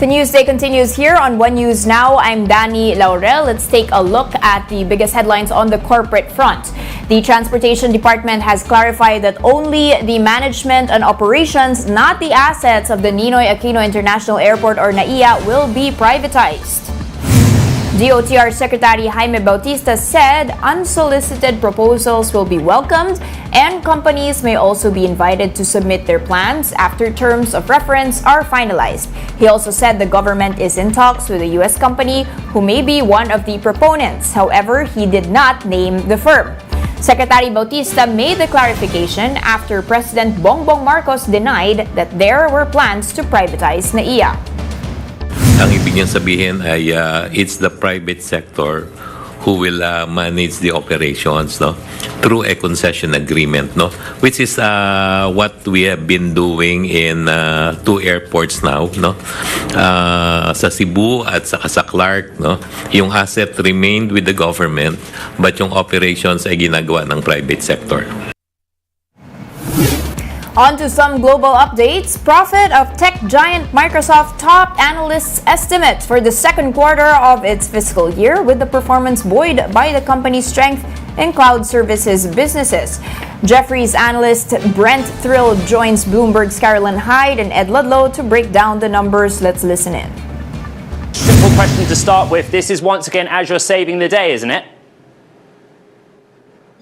The Newsday continues here on One News Now. I'm Danny Laurel. Let's take a look at the biggest headlines on the corporate front. The Transportation Department has clarified that only the management and operations, not the assets of the Ninoy Aquino International Airport or NAIA, will be privatized. DOTR Secretary Jaime Bautista said unsolicited proposals will be welcomed and companies may also be invited to submit their plans after terms of reference are finalized. He also said the government is in talks with a U.S. company who may be one of the proponents. However, he did not name the firm. Secretary Bautista made the clarification after President Bongbong Marcos denied that there were plans to privatize NAIA. Ang ibig niyang sabihin ay it's the private sector who will manage the operations, no, through a concession agreement, no, which is what we have been doing in two airports now, no, sa Cebu at sa Clark, no. Yung asset remained with the government but yung operations ay ginagawa ng private sector. On to some global updates. Profit of tech giant Microsoft top analysts' estimates for the second quarter of its fiscal year, with the performance buoyed by the company's strength in cloud services businesses. Jefferies analyst Brent Thrill joins Bloomberg's Carolyn Hyde and Ed Ludlow to break down the numbers. Let's listen in. Simple question to start with. This is once again Azure saving the day, isn't it?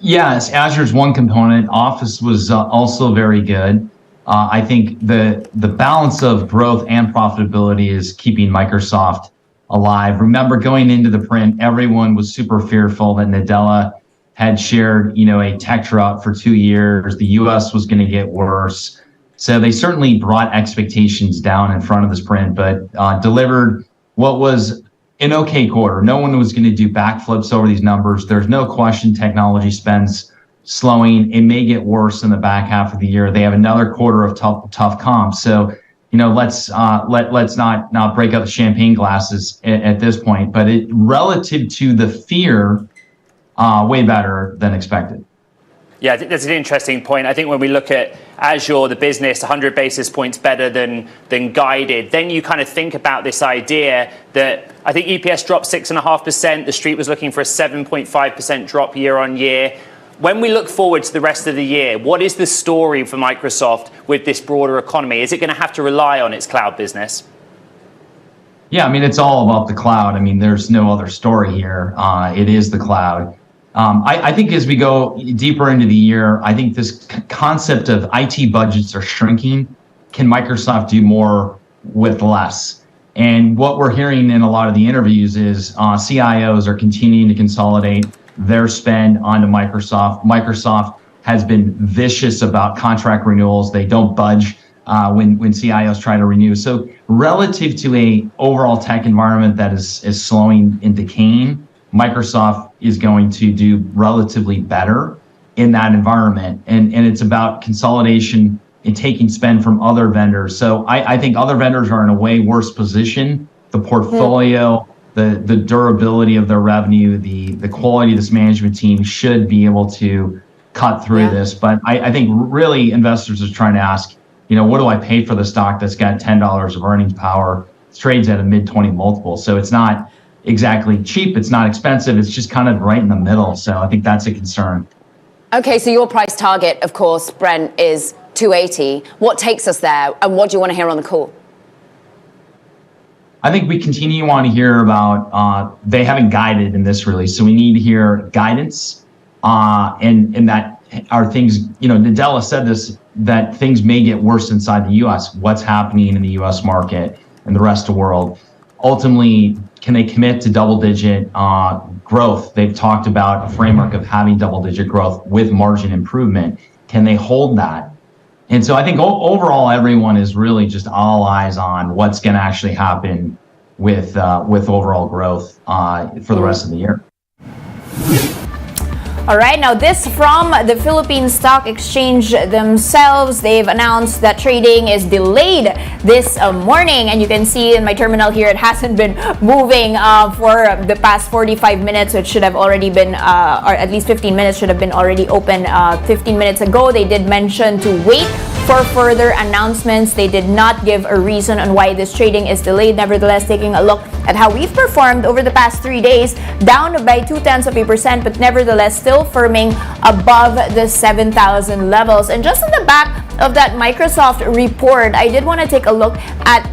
Yes, Azure's one component. Office was also very good. I think the balance of growth and profitability is keeping Microsoft alive. Remember, going into the print, everyone was super fearful that Nadella had shared, a tech drought for 2 years. The U.S. was going to get worse. So they certainly brought expectations down in front of this print, but delivered what was an okay quarter. No one was going to do backflips over these numbers. There's no question technology spends slowing. It may get worse in the back half of the year. They have another quarter of tough comps. So, let's not break up the champagne glasses at this point. But relative to the fear, way better than expected. Yeah, I think that's an interesting point. I think when we look at Azure, the business, 100 basis points better than guided, then you kind of think about this idea that I think EPS dropped 6.5%. The street was looking for a 7.5% drop year on year. When we look forward to the rest of the year, what is the story for Microsoft with this broader economy? Is it going to have to rely on its cloud business? Yeah, it's all about the cloud. There's no other story here. It is the cloud. I think as we go deeper into the year, I think this concept of IT budgets are shrinking. Can Microsoft do more with less? And what we're hearing in a lot of the interviews is CIOs are continuing to consolidate their spend onto Microsoft. Microsoft has been vicious about contract renewals. They don't budge when CIOs try to renew. So relative to a overall tech environment that is slowing and decaying, Microsoft is going to do relatively better in that environment. And it's about consolidation and taking spend from other vendors. So I think other vendors are in a way worse position. The portfolio, the durability of their revenue, the quality of this management team should be able to cut through this. But I think really investors are trying to ask, what do I pay for the stock that's got $10 of earnings power? It trades at a mid-20 multiple. So it's not exactly cheap, it's not expensive, it's just kind of right in the middle. So I think that's a concern. Okay, so your price target, of course, Brent, is 280. What takes us there, and what do you want to hear on the call? I think we continue want to hear about, they haven't guided in this release, so we need to hear guidance, and that are things, Nadella said this, that things may get worse inside the U.S. What's happening in the U.S. market and the rest of the world? Ultimately, can they commit to double-digit growth? They've talked about a framework of having double-digit growth with margin improvement. Can they hold that? And so I think overall, everyone is really just all eyes on what's going to actually happen with overall growth for the rest of the year. All right, now this from the Philippine Stock Exchange themselves. They've announced that trading is delayed this morning, and you can see in my terminal here it hasn't been moving for the past 45 minutes. It should have already been, or at least 15 minutes should have been already open 15 minutes ago. They did mention to wait for further announcements. They did not give a reason on why this trading is delayed. Nevertheless, taking a look at how we've performed over the past 3 days, down by 0.2%, but nevertheless still firming above the 7,000 levels. And just on the back of that Microsoft report, I did want to take a look at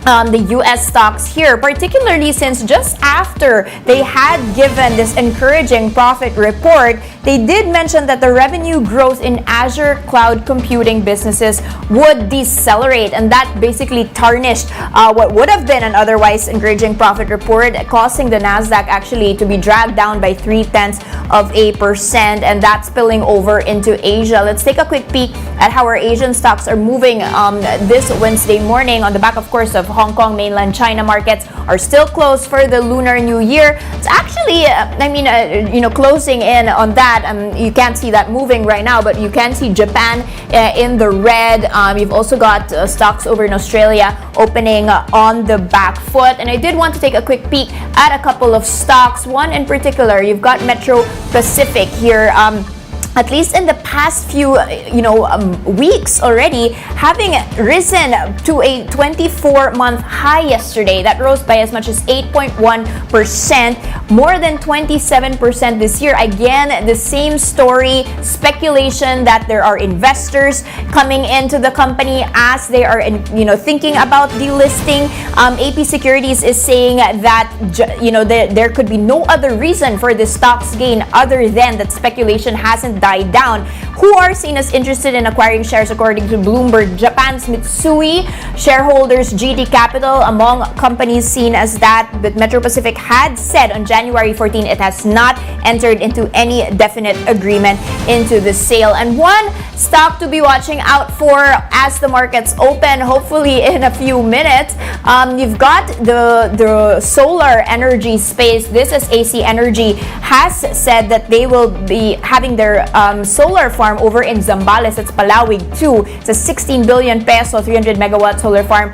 the US stocks here, particularly since just after they had given this encouraging profit report, they did mention that the revenue growth in Azure cloud computing businesses would decelerate, and that basically tarnished what would have been an otherwise encouraging profit report, causing the Nasdaq actually to be dragged down by 0.3%, and that's spilling over into Asia. Let's take a quick peek at how our Asian stocks are moving this Wednesday morning on the back, of course, of Hong Kong, mainland China markets are still closed for the Lunar New Year. It's actually, closing in on that. You can't see that moving right now, but you can see Japan in the red. You've also got stocks over in Australia opening on the back foot. And I did want to take a quick peek at a couple of stocks. One in particular, you've got Metro Pacific here. At least in the past few, weeks already, having risen to a 24-month high yesterday. That rose by as much as 8.1%, more than 27% this year. Again, the same story, speculation that there are investors coming into the company as they are, thinking about delisting. AP Securities is saying that, there could be no other reason for the stock's gain other than that speculation hasn't died down. Who are seen as interested in acquiring shares according to Bloomberg? Japan's Mitsui, shareholders GT Capital among companies seen as that. But Metro Pacific had said on January 14 it has not entered into any definite agreement into the sale. And one stock to be watching out for as the markets open, hopefully in a few minutes, you've got the solar energy space. This is AC Energy has said that they will be having their solar farm over in Zambales. It's Palawig 2. It's a 16 billion peso 300 megawatt solar farm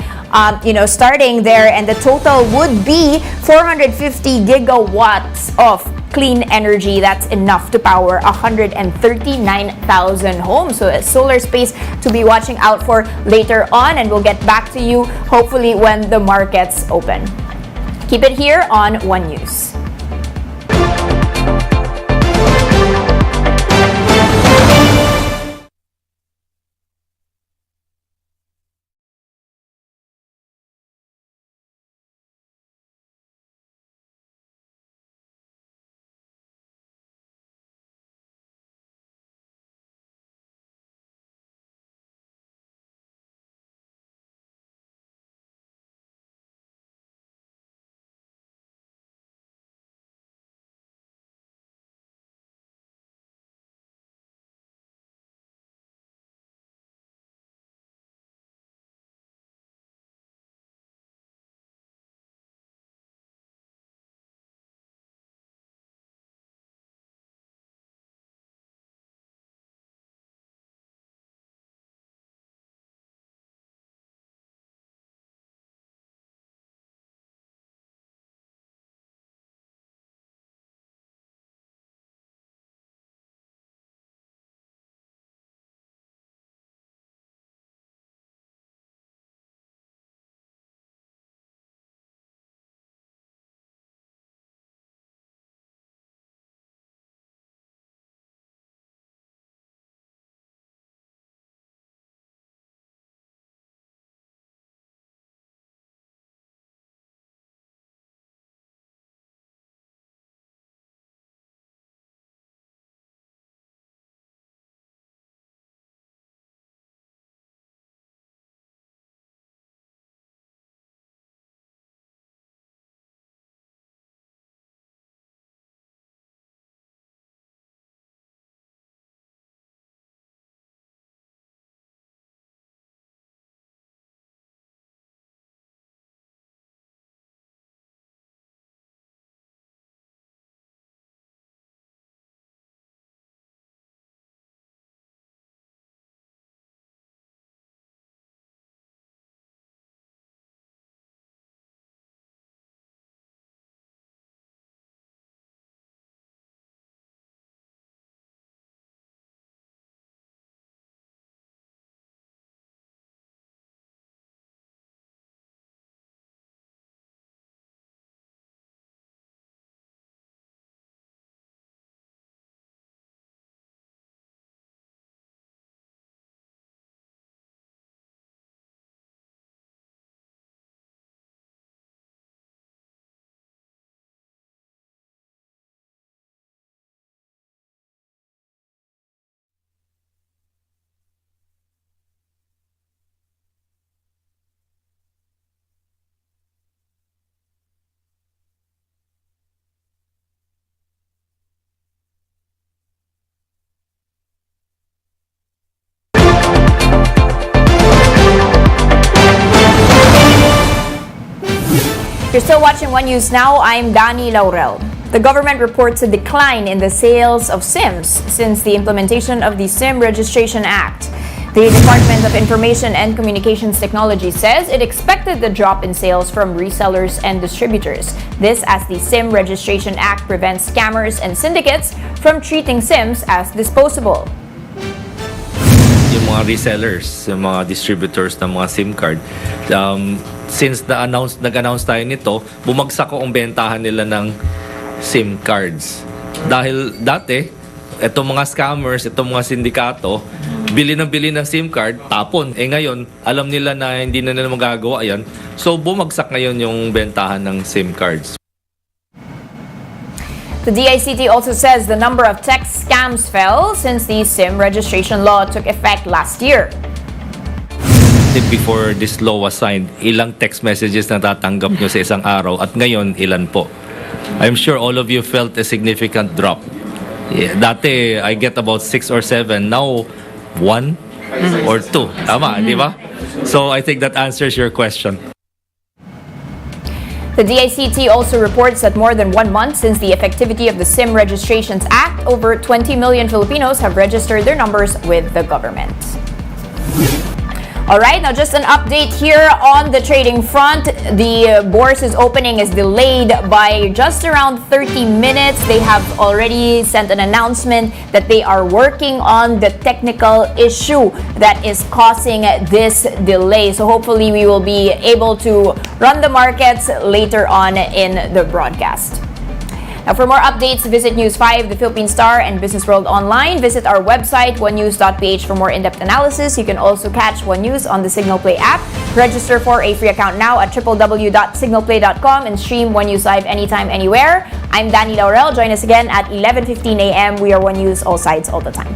starting there, and the total would be 450 gigawatts of clean energy. That's enough to power 139,000 homes. So a solar space to be watching out for later on, and we'll get back to you hopefully when the markets open. Keep it here on One News. You're still watching One News Now. I'm Dani Laurel. The government reports a decline in the sales of SIMs since the implementation of the SIM Registration Act. The Department of Information and Communications Technology says it expected the drop in sales from resellers and distributors. This as the SIM Registration Act prevents scammers and syndicates from treating SIMs as disposable. Yung mga resellers, yung mga distributors ng mga SIM card, since nag-announce tayo nito, bumagsak ang bentahan nila ng SIM cards. Dahil dati, itong mga scammers, itong mga sindikato, bili ng SIM card, tapon. Ngayon, alam nila na hindi na nila magagawa yan. So, bumagsak ngayon yung bentahan ng SIM cards. The DICT also says the number of text scams fell since the SIM registration law took effect last year. Before this law was signed, ilang text messages na tatanggap nyo sa isang araw at ngayon, ilan po? I'm sure all of you felt a significant drop. Yeah, dati, I get about 6 or 7. Now, 1 or 2. Tama, di ba? So, I think that answers your question. The DICT also reports that more than 1 month since the effectivity of the SIM Registrations Act, over 20 million Filipinos have registered their numbers with the government. All right, now just an update here on the trading front. The bourse's opening is delayed by just around 30 minutes. They have already sent an announcement that they are working on the technical issue that is causing this delay. So hopefully we will be able to run the markets later on in the broadcast. Now, for more updates, visit News 5, The Philippine Star, and Business World Online. Visit our website, onenews.ph, for more in-depth analysis. You can also catch One News on the Signal Play app. Register for a free account now at www.signalplay.com and stream One News Live anytime, anywhere. I'm Dani Laurel. Join us again at 11:15 a.m. We are One News, all sides, all the time.